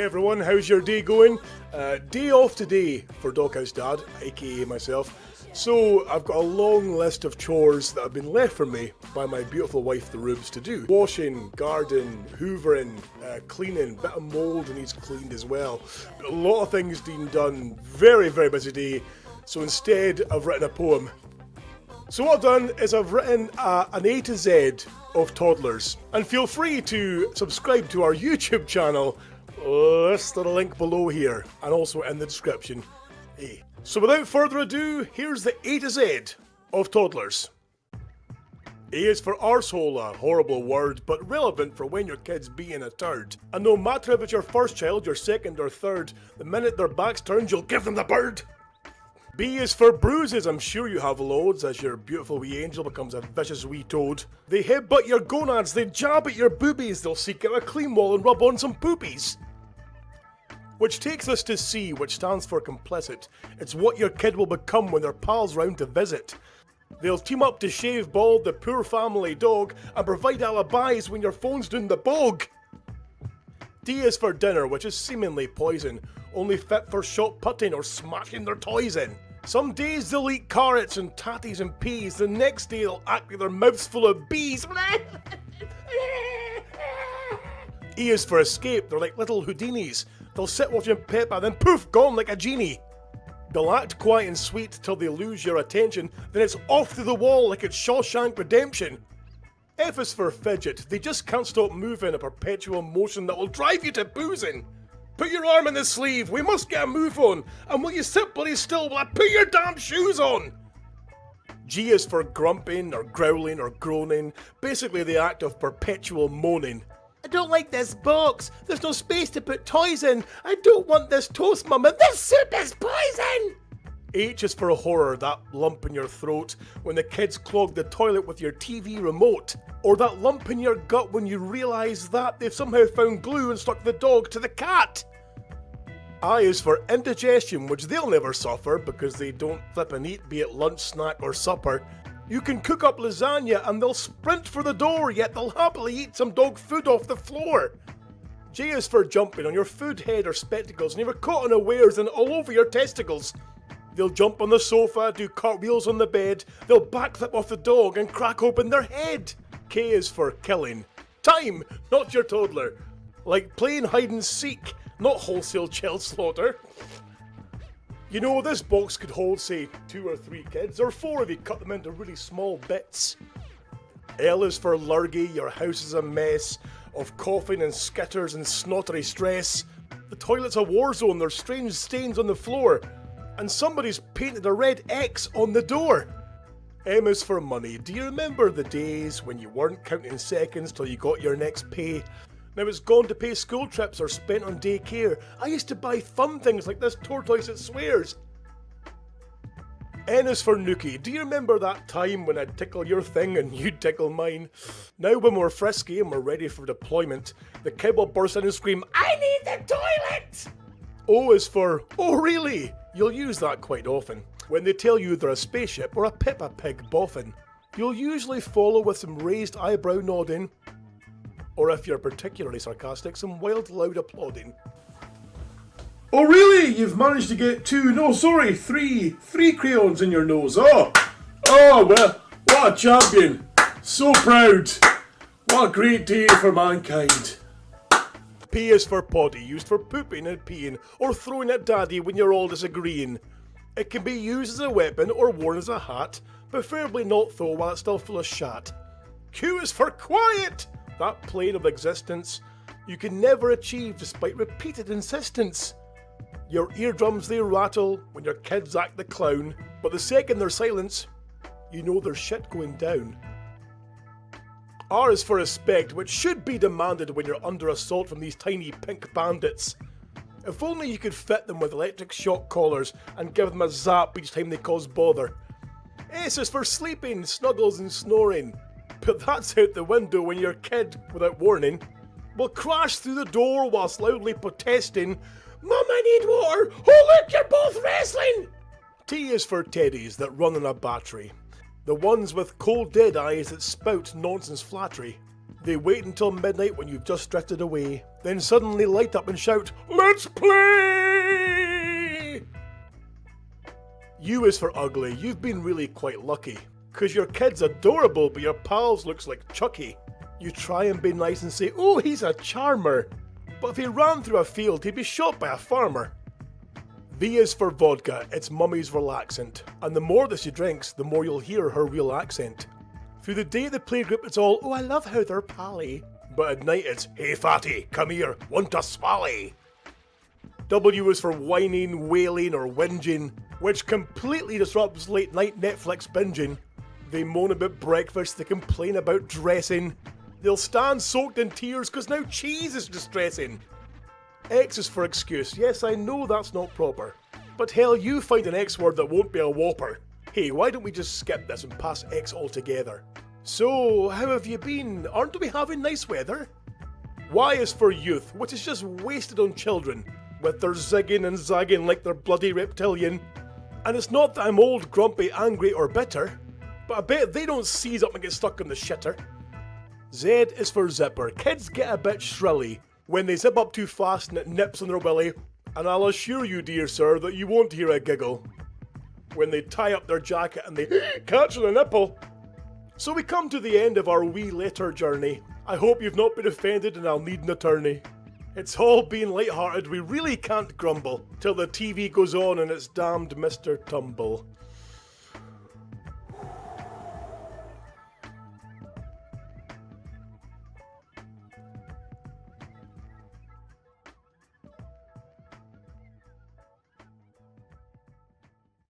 Hey everyone, how's your day going? Day off today for Doghouse Dad, aka myself. So I've got a long list of chores that have been left for me by my beautiful wife, the Rubes, to do. Washing, garden, hoovering, cleaning, bit of mould needs cleaned as well. A lot of things being done, very busy day. So instead I've written a poem. So what I've done is I've written an A to Z of Toddlers. And feel free to subscribe to our YouTube channel. List the link below here and also in the description. Hey. So without further ado, here's the A to Z of Toddlers. A is for arsehole, a horrible word, but relevant for when your kid's being a turd. And no matter if it's your first child, your second or third, the minute their back's turned, you'll give them the bird. B is for bruises, I'm sure you have loads, as your beautiful wee angel becomes a vicious wee toad. They headbutt your gonads, they jab at your boobies, they'll seek out a clean wall and rub on some poopies. Which takes us to C, which stands for complicit. It's what your kid will become when their pals round to visit. They'll team up to shave bald the poor family dog and provide alibis when your phone's doing the bog. D is for dinner, which is seemingly poison, only fit for shot putting or smashing their toys in. Some days they'll eat carrots and tatties and peas, the next day they'll act with their mouths full of bees. E is for escape, they're like little Houdinis. They'll sit watching Peppa, then poof, gone like a genie. They'll act quiet and sweet till they lose your attention, then it's off through the wall like it's Shawshank Redemption. F is for fidget, they just can't stop moving, a perpetual motion that will drive you to boozing. Put your arm in the sleeve, we must get a move on, and will you sit bloody still while I put your damn shoes on? G is for grumping, or growling, or groaning, basically the act of perpetual moaning. I don't like this box, there's no space to put toys in, I don't want this toast, mama, this soup is poison! H is for horror, that lump in your throat when the kids clog the toilet with your TV remote. Or that lump in your gut when you realise that they've somehow found glue and stuck the dog to the cat. I is for indigestion, which they'll never suffer because they don't flip and eat, be it lunch, snack or supper. You can cook up lasagna and they'll sprint for the door, yet they'll happily eat some dog food off the floor. J is for jumping on your food head or spectacles and you're caught unawares and all over your testicles. They'll jump on the sofa, do cartwheels on the bed, they'll backflip off the dog and crack open their head. K is for killing. Time, not your toddler. Like playing hide and seek, not wholesale child slaughter. You know, this box could hold, say, 2 or 3 kids, or 4 if you cut them into really small bits. L is for lurgy, your house is a mess of coughing and skitters and snottery stress. The toilet's a war zone, there's strange stains on the floor, and somebody's painted a red X on the door. M is for money. Do you remember the days when you weren't counting seconds till you got your next pay? Now it's gone to pay school trips or spent on daycare. I used to buy fun things like this tortoise that swears. N is for nookie. Do you remember that time when I'd tickle your thing and you'd tickle mine? Now when we're frisky and we're ready for deployment, the kid will burst in and scream, I need the toilet! O is for, oh really? You'll use that quite often. When they tell you they're a spaceship or a Peppa Pig boffin. You'll usually follow with some raised eyebrow nodding, or if you're particularly sarcastic, some wild loud applauding. Oh really? You've managed to get 3 crayons in your nose. Oh well, what a champion. So proud. What a great day for mankind. P is for potty, used for pooping and peeing, or throwing at daddy when you're all disagreeing. It can be used as a weapon or worn as a hat, preferably not though while it's still full of shat. Q is for quiet, that plane of existence you can never achieve despite repeated insistence. Your eardrums they rattle when your kids act the clown, but the second there's silence, you know there's shit going down. R is for respect, which should be demanded when you're under assault from these tiny pink bandits. If only you could fit them with electric shock collars and give them a zap each time they cause bother. S is for sleeping, snuggles and snoring. But that's out the window when your kid, without warning, will crash through the door whilst loudly protesting, Mum, I need water! Oh look, you're both wrestling! T is for teddies that run on a battery. The ones with cold dead eyes that spout nonsense flattery. They wait until midnight when you've just drifted away, then suddenly light up and shout, "Let's play!" U is for ugly. You've been really quite lucky. Cause your kid's adorable, but your pals looks like Chucky. You try and be nice and say, "Oh, he's a charmer." But if he ran through a field, he'd be shot by a farmer. V is for vodka. It's mummy's relaxant. And the more that she drinks, the more you'll hear her real accent. Through the day at the playgroup, it's all, "Oh, I love how they're pally." But at night, it's, "Hey fatty, come here, want a swally?" W is for whining, wailing, or whinging, which completely disrupts late night Netflix binging. They moan about breakfast, they complain about dressing. They'll stand soaked in tears cause now cheese is distressing. X is for excuse. Yes, I know that's not proper. But hell, you find an X word that won't be a whopper. Hey, why don't we just skip this and pass X altogether? So, how have you been? Aren't we having nice weather? Y is for youth, which is just wasted on children, with their zigging and zagging like they're bloody reptilian. And it's not that I'm old, grumpy, angry, or bitter, but I bet they don't seize up and get stuck in the shitter. Z is for zipper. Kids get a bit shrilly when they zip up too fast and it nips on their willy, and I'll assure you, dear sir, that you won't hear a giggle when they tie up their jacket and they catch on a nipple. So we come to the end of our wee letter journey. I hope you've not been offended and I'll need an attorney. It's all being light-hearted, we really can't grumble, till the TV goes on and it's damned Mr. Tumble.